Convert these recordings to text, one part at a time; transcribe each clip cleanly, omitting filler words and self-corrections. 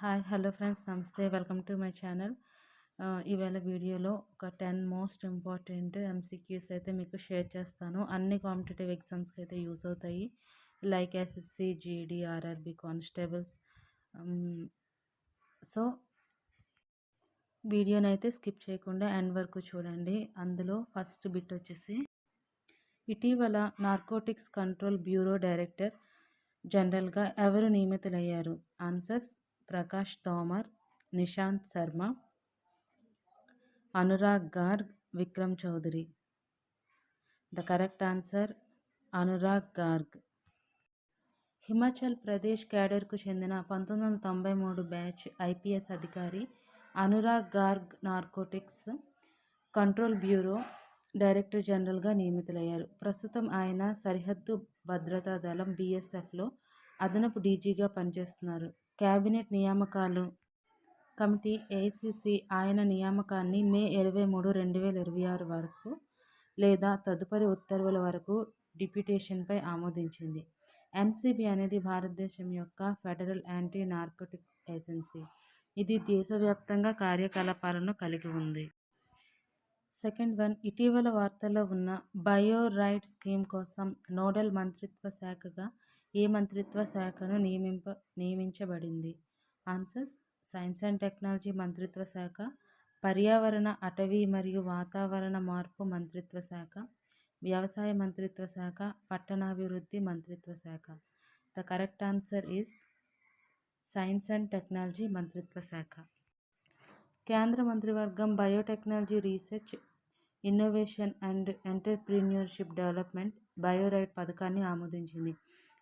Hi hello friends నమస్తే welcome to my channel. ఇవాళ వీడియోలో ఒక 10 మోస్ట్ ఇంపార్టెంట్ ఎంసీక్యూస్ అయితే మీకు షేర్ చేస్తాను. అన్ని కాంపిటేటివ్ ఎగ్జామ్స్కి అయితే యూస్ అవుతాయి, లైక్ ఎస్ఎస్సి, జీడీ, ఆర్ఆర్బి, కానిస్టేబుల్స్. సో వీడియోని అయితే స్కిప్ చేయకుండా ఎండ్ వరకు చూడండి. అందులో ఫస్ట్ బిట్ వచ్చేసి, ఇటీవల నార్కోటిక్స్ కంట్రోల్ బ్యూరో డైరెక్టర్ జనరల్గా ఎవరు నియమితులయ్యారు? Answers: Prakash Tomar, Nishant Sharma, Anurag Garg, Vikram Chaudhary. The correct answer Anurag Garg. Himachal Pradesh క్యాడర్కు చెందిన 1993 బ్యాచ్ ఐపీఎస్ అధికారి Anurag Garg narcotics control bureau director జనరల్గా నియమితులయ్యారు. ప్రస్తుతం ఆయన సరిహద్దు భద్రతా దళం బీఎస్ఎఫ్లో అదనపు డీజీగా పనిచేస్తున్నారు. కేబినెట్ నియామకాలు కమిటీ ఏఐసీసీ ఆయన నియామకాన్ని మే 23, 2026 వరకు లేదా తదుపరి ఉత్తర్వుల వరకు డిప్యూటేషన్పై ఆమోదించింది. ఎన్సీబీ అనేది భారతదేశం యొక్క ఫెడరల్ యాంటీ నార్కోటిక్ ఏజెన్సీ. ఇది దేశవ్యాప్తంగా కార్యకలాపాలను కలిగి ఉంది. సెకండ్ వన్, ఇటీవల వార్తల్లో ఉన్న బయో రైట్ స్కీమ్ కోసం నోడల్ మంత్రిత్వ శాఖగా ఏ మంత్రిత్వ శాఖను నియమించబడింది? ఆన్సర్స్: సైన్స్ అండ్ టెక్నాలజీ మంత్రిత్వ శాఖ, పర్యావరణ, అటవీ మరియు వాతావరణ మార్పు మంత్రిత్వ శాఖ, వ్యవసాయ మంత్రిత్వ శాఖ, పట్టణాభివృద్ధి మంత్రిత్వ శాఖ. The correct answer is science and technology మంత్రిత్వ శాఖ. కేంద్ర మంత్రివర్గం biotechnology research, innovation and entrepreneurship development BioRIDE పథకాన్ని ఆమోదించింది.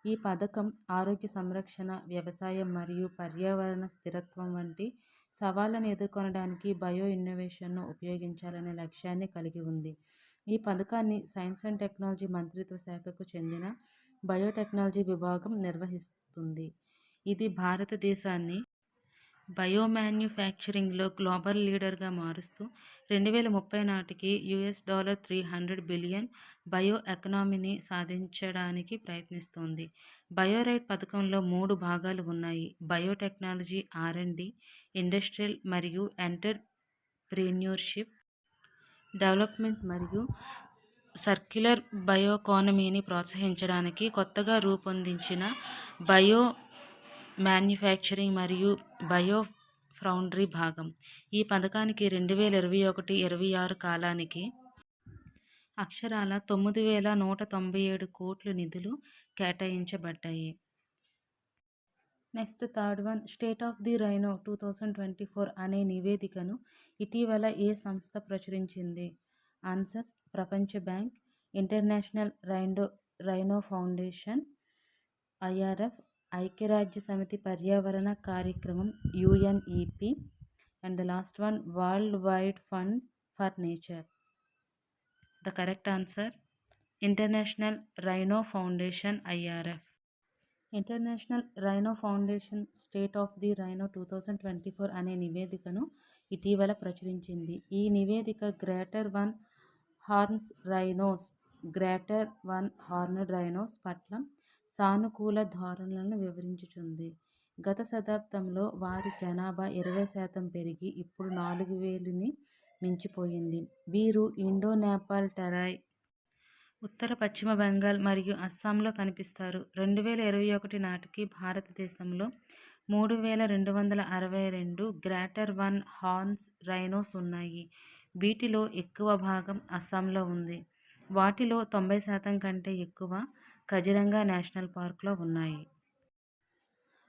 ఈ పథకం ఆరోగ్య సంరక్షణ, వ్యవసాయం మరియు పర్యావరణ స్థిరత్వం వంటి సవాళ్లను ఎదుర్కొనడానికి బయో ఇన్నోవేషన్ను ఉపయోగించాలనే లక్ష్యాన్ని కలిగి ఉంది. ఈ పథకాన్ని సైన్స్ అండ్ టెక్నాలజీ మంత్రిత్వ శాఖకు చెందిన బయోటెక్నాలజీ విభాగం నిర్వహిస్తుంది. ఇది భారతదేశాన్ని బయోమ్యాన్యుఫ్యాక్చరింగ్లో గ్లోబల్ లీడర్గా మారుస్తూ 2030 నాటికి $300 బిలియన్ బయో ఎకానమీని సాధించడానికి ప్రయత్నిస్తోంది. బయోరైట్ పథకంలో 3 భాగాలు ఉన్నాయి: బయోటెక్నాలజీ R&D, ఇండస్ట్రియల్ మరియు ఎంటర్ప్రీన్యూర్షిప్ డెవలప్మెంట్ మరియు సర్క్యులర్ బయోఎకానమీని ప్రోత్సహించడానికి కొత్తగా రూపొందించిన బయో మ్యాన్యుఫ్యాక్చరింగ్ మరియు బయో ఫౌండరీ భాగం. ఈ పథకానికి 2021-26 కాలానికి అక్షరాల 9,197 కోట్ల నిధులు కేటాయించబడ్డాయి. Next third one, state of the rhino 2024 అనే నివేదికను ఇటీవల ఏ సంస్థ ప్రచురించింది? ఆన్సర్స్: ప్రపంచ bank, international rhino foundation, IRF, ఐక్యరాజ్య సమితి పర్యావరణ కార్యక్రమం UNEP, and the last one, world wide fund for nature. The correct answer international rhino foundation, IRF. International rhino foundation state of the rhino 2024 అనే నివేదికను ఇటీవల ప్రచురించింది. ఈ నివేదిక గ్రేటర్ వన్ హార్న్డ్ రైనోస్ పట్ల సానుకూల ధోరణులను వివరించుచుంది. గత శతాబ్దంలో వారి జనాభా 20% పెరిగి ఇప్పుడు 4,000ని మించిపోయింది. వీరు ఇండో-నేపాల్ టెరాయ్, ఉత్తర పశ్చిమ బెంగాల్ మరియు అస్సాంలో కనిపిస్తారు. 2021 నాటికి భారతదేశంలో 3,262 గ్రేటర్ వన్ హార్న్స్ రైనోస్ ఉన్నాయి. వీటిలో ఎక్కువ భాగం అస్సాంలో ఉంది. వాటిలో 90% కంటే ఎక్కువ కజిరంగా నేషనల్ పార్క్లో ఉన్నాయి.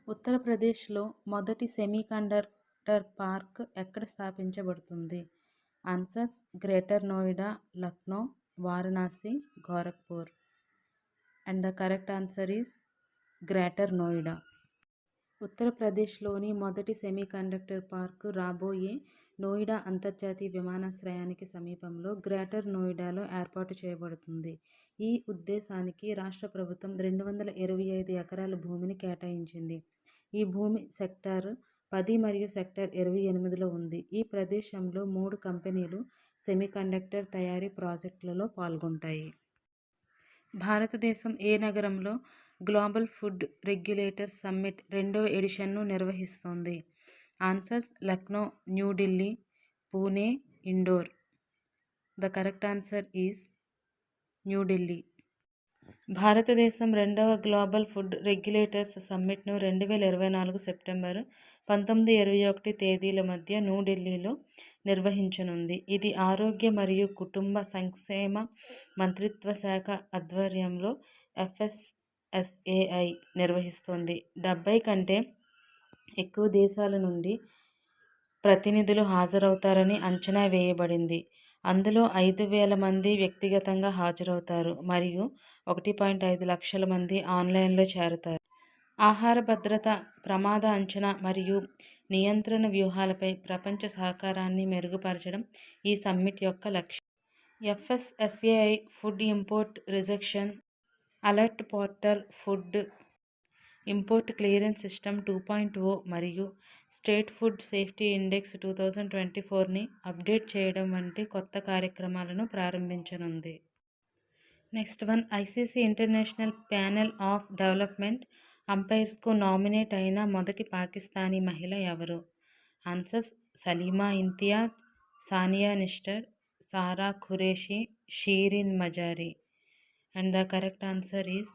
ఉత్తరప్రదేశ్లో మొదటి సెమీకండక్టర్ పార్క్ ఎక్కడ స్థాపించబడుతుంది? Answers: greater Noida, Lucknow, Varanasi, Gorakhpur. And the correct answer is greater Noida. ఉత్తరప్రదేశ్లోని మొదటి సెమీకండక్టర్ పార్క్ రాబోయే నోయిడా అంతర్జాతీయ విమానాశ్రయానికి సమీపంలో గ్రేటర్ నోయిడాలో ఏర్పాటు చేయబడుతుంది. ఈ ఉద్దేశానికి రాష్ట్ర ప్రభుత్వం 225 ఎకరాల భూమిని కేటాయించింది. ఈ భూమి సెక్టార్ 10 మరియు సెక్టార్ 28లో ఉంది. ఈ ప్రదేశంలో 3 కంపెనీలు సెమీకండక్టర్ తయారీ ప్రాజెక్టులలో పాల్గొంటాయి. భారతదేశం ఏ నగరంలో గ్లోబల్ ఫుడ్ రెగ్యులేటర్స్ సమ్మిట్ 2వ ఎడిషన్ను నిర్వహిస్తోంది? Answers Lucknow, New Delhi, Pune, Indore. The correct answer is New Delhi. భారతదేశం రెండవ గ్లోబల్ ఫుడ్ రెగ్యులేటర్స్ సమ్మిట్ను 2024 సెప్టెంబర్ 19-21 తేదీల మధ్య న్యూఢిల్లీలో నిర్వహించనుంది. ఇది ఆరోగ్య మరియు కుటుంబ సంక్షేమ మంత్రిత్వ శాఖ ఆధ్వర్యంలో FSSAI నిర్వహిస్తోంది. 70 కంటే ఎక్కువ దేశాల నుండి ప్రతినిధులు హాజరవుతారని అంచనా వేయబడింది. అందులో 5,000 మంది వ్యక్తిగతంగా హాజరవుతారు మరియు 1.5 లక్షల మంది ఆన్లైన్లో చేరతారు. ఆహార భద్రత, ప్రమాద అంచనా మరియు నియంత్రణ వ్యూహాలపై ప్రపంచ సహకారాన్ని మెరుగుపరచడం ఈ సమ్మిట్ యొక్క లక్ష్యం. FSSAI food import rejection alert portal, food import clearance system 2.0 మరియు స్టేట్ ఫుడ్ సేఫ్టీ ఇండెక్స్ 2024ని అప్డేట్ చేయడం వంటి కొత్త కార్యక్రమాలను ప్రారంభించనుంది. Next one, ICC international panel of development అంపైర్స్కు నామినేట్ అయిన మొదటి పాకిస్తానీ మహిళ ఎవరు? Answers Salima Imtiaz, Sania Nishtar, Sara Qureshi, Shireen Mazari. And the correct answer is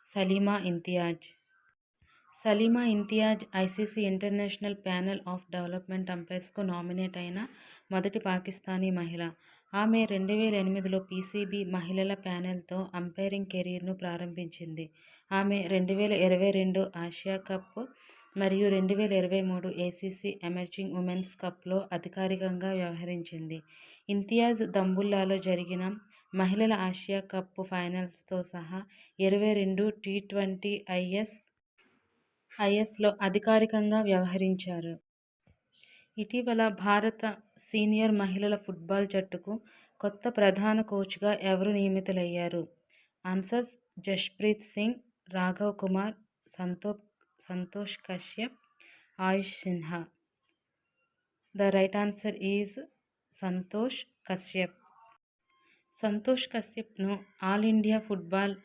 Salima Imtiaz. Salima Imtiaz ICC international panel of development అంపైర్స్కు నామినేట్ అయిన మొదటి పాకిస్తానీ మహిళ. ఆమె 2008లో PCB మహిళల ప్యానెల్తో అంపైరింగ్ కెరీర్ను ప్రారంభించింది. ఆమె 2022 ఆసియా కప్ మరియు 2023 ACC ఎమర్జింగ్ ఉమెన్స్ కప్లో అధికారికంగా వ్యవహరించింది. ఇంతియాజ్ దంబుల్లాలో జరిగిన మహిళల ఆసియా కప్ ఫైనల్స్తో సహా 22 T20 ISలో అధికారికంగా వ్యవహరించారు. ఇటీవల భారత సీనియర్ మహిళల ఫుట్బాల్ జట్టుకు కొత్త ప్రధాన కోచ్గా ఎవరు నియమితులయ్యారు? Answers Jaspreet Singh, Raghav Kumar, Santosh Kashyap, Ayush Sinha. The right answer is Santosh Kashyap. Santosh కశ్యప్ను ఆల్ ఇండియా ఫుట్బాల్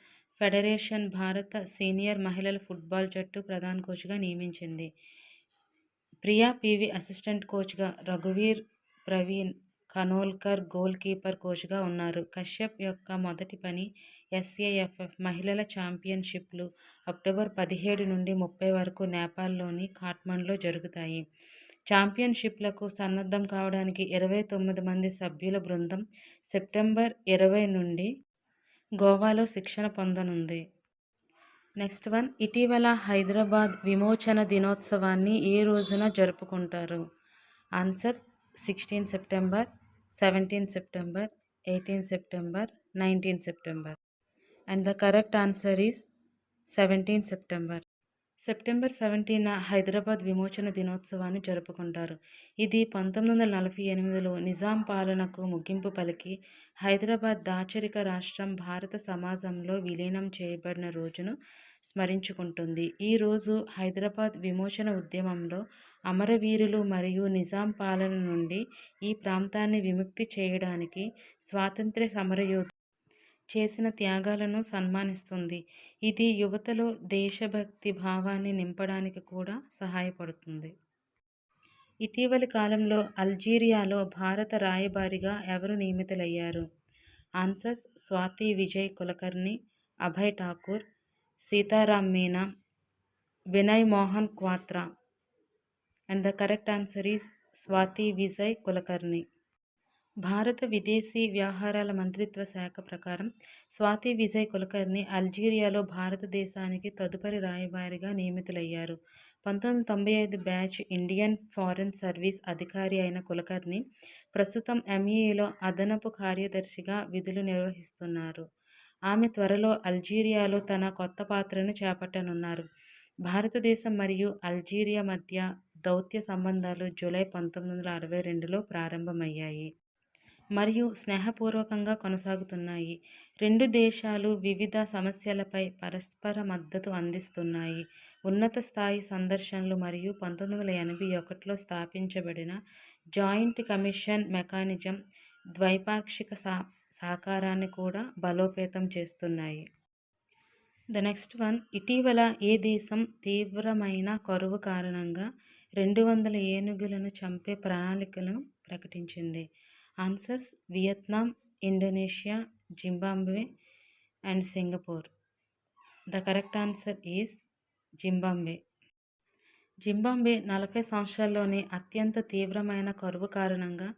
ఫెడరేషన్ భారత సీనియర్ మహిళల ఫుట్బాల్ జట్టు ప్రధాన కోచ్గా నియమించింది. ప్రియా PV అసిస్టెంట్ కోచ్గా, రఘువీర్ ప్రవీణ్ ఖనోల్కర్ గోల్ కీపర్ కోచ్గా ఉన్నారు. కశ్యప్ యొక్క మొదటి పని SAFF మహిళల ఛాంపియన్షిప్లు అక్టోబర్ 17 నుండి 30 వరకు నేపాల్లోని ఖాట్మండ్లో జరుగుతాయి. ఛాంపియన్షిప్లకు సన్నద్ధం కావడానికి 29 మంది సభ్యుల బృందం సెప్టెంబర్ 20 నుండి గోవాలో శిక్షణ పొందనుంది. నెక్స్ట్ వన్, ఇటీవల హైదరాబాద్ విమోచన దినోత్సవాన్ని ఏ రోజున జరుపుకుంటారు? Answers 16 September, 17 September, 18 September, 19 September. And the correct answer is 17 September. September 17న హైదరాబాద్ విమోచన దినోత్సవాన్ని జరుపుకుంటారు. ఇది 1948లో నిజాం పాలనకు ముగింపు పలికి హైదరాబాద్ దాచరిక రాష్ట్రం భారత సమాజంలో విలీనం చేయబడిన రోజును స్మరించుకుంటుంది. ఈ రోజు హైదరాబాద్ విమోచన ఉద్యమంలో అమరవీరులు మరియు నిజాం పాలన నుండి ఈ ప్రాంతాన్ని విముక్తి చేయడానికి స్వాతంత్ర్య సమరయోధులు చేసిన త్యాగాలను సన్మానిస్తుంది. ఇది యువతలో దేశభక్తి భావాన్ని నింపడానికి కూడా సహాయపడుతుంది. ఇటీవలి కాలంలో అల్జీరియాలో భారత రాయబారిగా ఎవరు నియమితులయ్యారు? Answers Swathi Vijay Kulkarni, Abhay Thakur, Sitaram Meena, Vinay Mohan Kwatra. And the correct answer is Swathi Vijay Kulkarni. భారత విదేశీ వ్యవహారాల మంత్రిత్వ శాఖ ప్రకారం స్వాతి విజయ్ కులకర్ణి అల్జీరియాలో భారతదేశానికి తదుపరి రాయబారిగా నియమితులయ్యారు. 1995 బ్యాచ్ ఇండియన్ ఫారెన్ సర్వీస్ అధికారి అయిన కులకర్ణి ప్రస్తుతం MEAలో అదనపు కార్యదర్శిగా విధులు నిర్వహిస్తున్నారు. ఆమె త్వరలో అల్జీరియాలో తన కొత్త పాత్రను చేపట్టనున్నారు. భారతదేశం మరియు అల్జీరియా మధ్య దౌత్య సంబంధాలు జూలై 1962లో ప్రారంభమయ్యాయి మరియు స్నేహపూర్వకంగా కొనసాగుతున్నాయి. రెండు దేశాలు వివిధ సమస్యలపై పరస్పర మద్దతు అందిస్తున్నాయి. ఉన్నత స్థాయి సందర్శనలు మరియు 1981లో స్థాపించబడిన జాయింట్ కమిషన్ మెకానిజం ద్వైపాక్షిక సహకారాన్ని కూడా బలోపేతం చేస్తున్నాయి. ద నెక్స్ట్ వన్, ఇటీవల ఏ దేశం తీవ్రమైన కరువు కారణంగా 200 ఏనుగులను చంపే ప్రణాళికను ప్రకటించింది? Answers: Vietnam, Indonesia, Zimbabwe and Singapore. The correct answer is Zimbabwe. Zimbabwe 40 సంవత్సరాల్లోనే అత్యంత తీవ్రమైన కరువు కారణంగా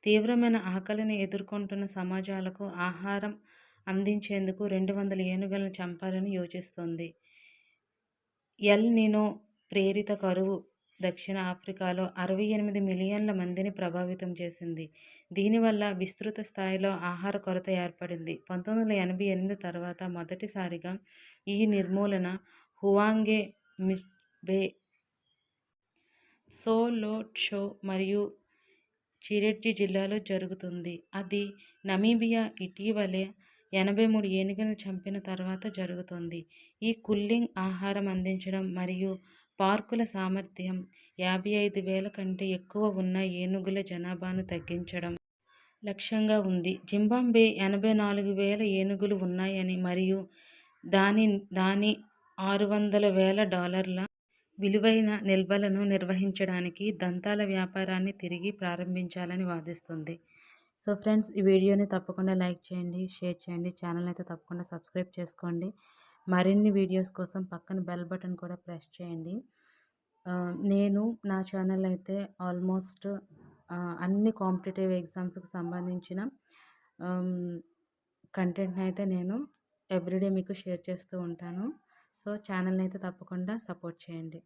తీవ్రమైన ఆకలిని ఎదుర్కొంటున్న సమాజాలకు ఆహారం అందించేందుకు 200 ఏనుగులను చంపాలని యోచిస్తోంది. ఎల్ నినో ప్రేరిత కరువు దక్షిణ ఆఫ్రికాలో 68 మిలియన్ల మందిని ప్రభావితం చేసింది. దీనివల్ల విస్తృత స్థాయిలో ఆహార కొరత ఏర్పడింది. 1988 తర్వాత మొదటిసారిగా ఈ నిర్మూలన హువాంగే, మిస్బే, సోలోట్షో మరియు చిరెడ్జి జిల్లాలో జరుగుతుంది. అది నమీబియా ఇటీవలే 83 ఏనుగులను చంపిన తర్వాత జరుగుతోంది. ఈ కుల్లింగ్ ఆహారం అందించడం మరియు పార్కుల సామర్థ్యం 55,000 కంటే ఎక్కువ ఉన్న ఏనుగుల జనాభాను తగ్గించడం లక్ష్యంగా ఉంది. జింబాబ్వే 84,000 ఏనుగులు ఉన్నాయని మరియు దాని $600,000 విలువైన నిల్వలను నిర్వహించడానికి దంతాల వ్యాపారాన్ని తిరిగి ప్రారంభించాలని వాదిస్తుంది. సో ఫ్రెండ్స్, ఈ వీడియోని తప్పకుండా లైక్ చేయండి, షేర్ చేయండి, ఛానల్ అయితే తప్పకుండా సబ్స్క్రైబ్ చేసుకోండి. మరిన్ని వీడియోస్ కోసం పక్కన బెల్ బటన్ కూడా ప్రెస్ చేయండి. నేను నా ఛానల్ అయితే ఆల్మోస్ట్ అన్ని కాంపిటేటివ్ ఎగ్జామ్స్కి సంబంధించిన కంటెంట్ని అయితే నేను ఎవ్రీడే మీకు షేర్ చేస్తూ ఉంటాను. సో ఛానల్ని అయితే తప్పకుండా సపోర్ట్ చేయండి.